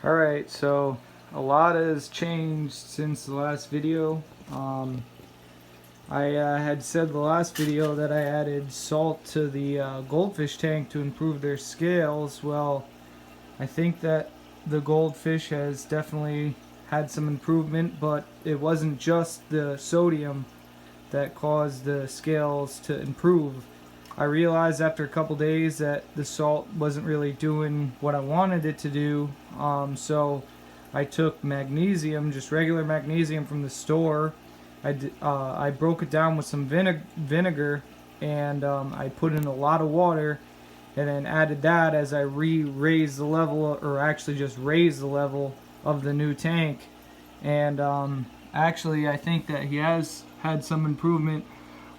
Alright, so a lot has changed since the last video. I had said the last video that I added salt to the goldfish tank to improve their scales. Well, I think that the goldfish has definitely had some improvement, but it wasn't just the sodium that caused the scales to improve. I realized after a couple days that the salt wasn't really doing what I wanted it to do, so I took magnesium, just regular magnesium from the store. I broke it down with some vinegar, and I put in a lot of water, and then added that as I raised the level, or actually just raised the level of the new tank. And actually, I think that he has had some improvement.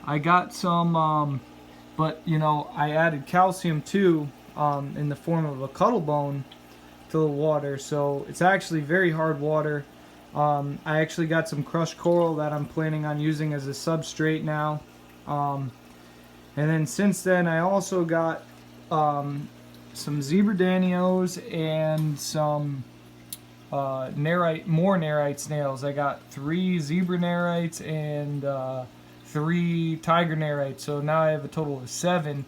I got some, but I added calcium too, in the form of a cuttle bone to the water, so it's actually very hard water. I actually got some crushed coral that I'm planning on using as a substrate now. And then since then, I also got some zebra danios and some more narite snails. I got 3 zebra narites and 3 tiger narites, so now I have a total of 7.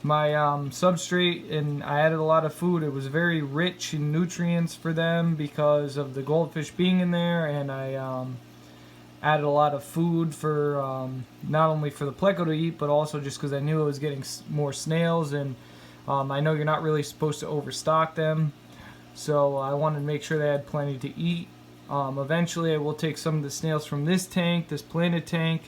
My substrate, and I added a lot of food. It was very rich in nutrients for them because of the goldfish being in there, and I added a lot of food for not only for the pleco to eat, but also just because I knew I was getting more snails, and I know you're not really supposed to overstock them, so I wanted to make sure they had plenty to eat. Eventually I will take some of the snails from this tank, this planted tank,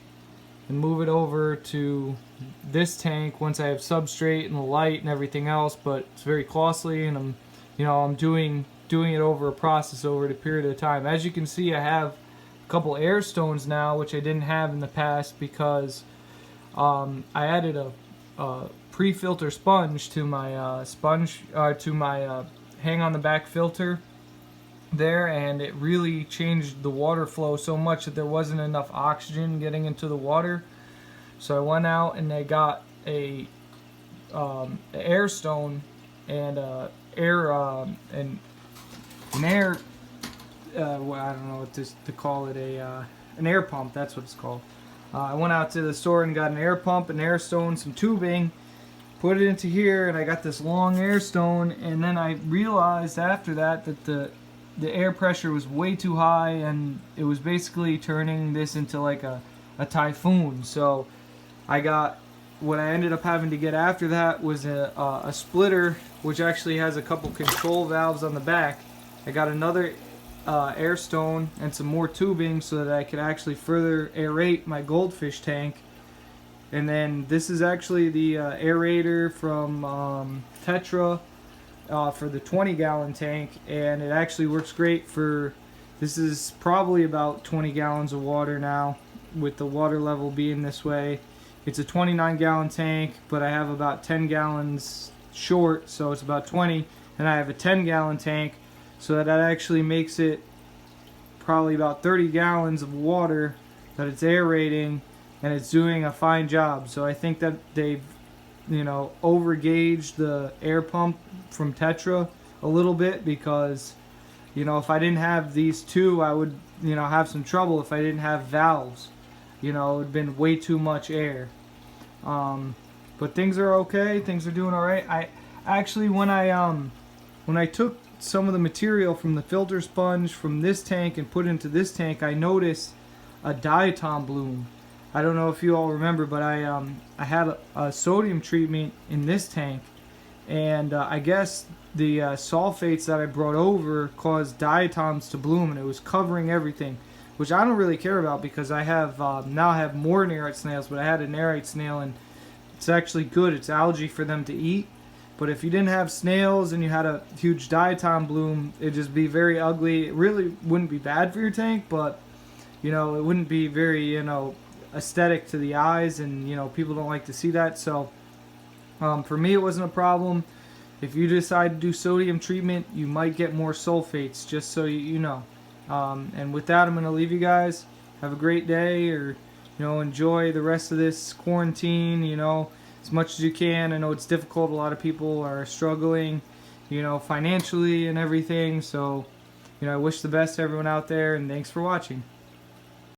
and move it over to this tank once I have substrate and the light and everything else, but it's very costly, and I'm doing it over a process over a period of time. As you can see, I have a couple air stones now, which I didn't have in the past because I added a pre-filter sponge to my hang on the back filter there, and it really changed the water flow so much that there wasn't enough oxygen getting into the water. So I went out and I got a air stone and an air I don't know what to call it, an air pump. That's what it's called. I went out to the store and got an air pump, an air stone, some tubing, put it into here, and I got this long air stone. And then I realized after that the air pressure was way too high, and it was basically turning this into like a typhoon. So what I ended up having to get after that was a splitter, which actually has a couple control valves on the back. I got another air stone and some more tubing so that I could actually further aerate my goldfish tank. And then this is actually the aerator from Tetra for the 20-gallon tank, and it actually works great for, this is probably about 20 gallons of water now with the water level being this way. It's a 29-gallon tank, but I have about 10 gallons short, so it's about 20, and I have a 10-gallon tank, so that actually makes it probably about 30 gallons of water that it's aerating, and it's doing a fine job. So I think that they've overgauged the air pump from Tetra a little bit, because if I didn't have these two, I would have some trouble if I didn't have valves. It would have been way too much air. But things are okay. Things are doing all right. I actually, when I took some of the material from the filter sponge from this tank and put it into this tank, I noticed a diatom bloom. I don't know if you all remember, but I had a sodium treatment in this tank, and I guess the sulfates that I brought over caused diatoms to bloom, and it was covering everything, which I don't really care about because I have now have more narite snails, but I had a narite snail, and it's actually good. It's algae for them to eat. But if you didn't have snails and you had a huge diatom bloom, it'd just be very ugly. It really wouldn't be bad for your tank, but it wouldn't be very aesthetic to the eyes, and people don't like to see that. So for me, it wasn't a problem. If you decide to do sodium treatment, you might get more sulfates, just so you know. And with that, I'm going to leave you guys. Have a great day, or enjoy the rest of this quarantine, as much as you can. I know it's difficult. A lot of people are struggling, financially and everything. So, I wish the best to everyone out there, and thanks for watching.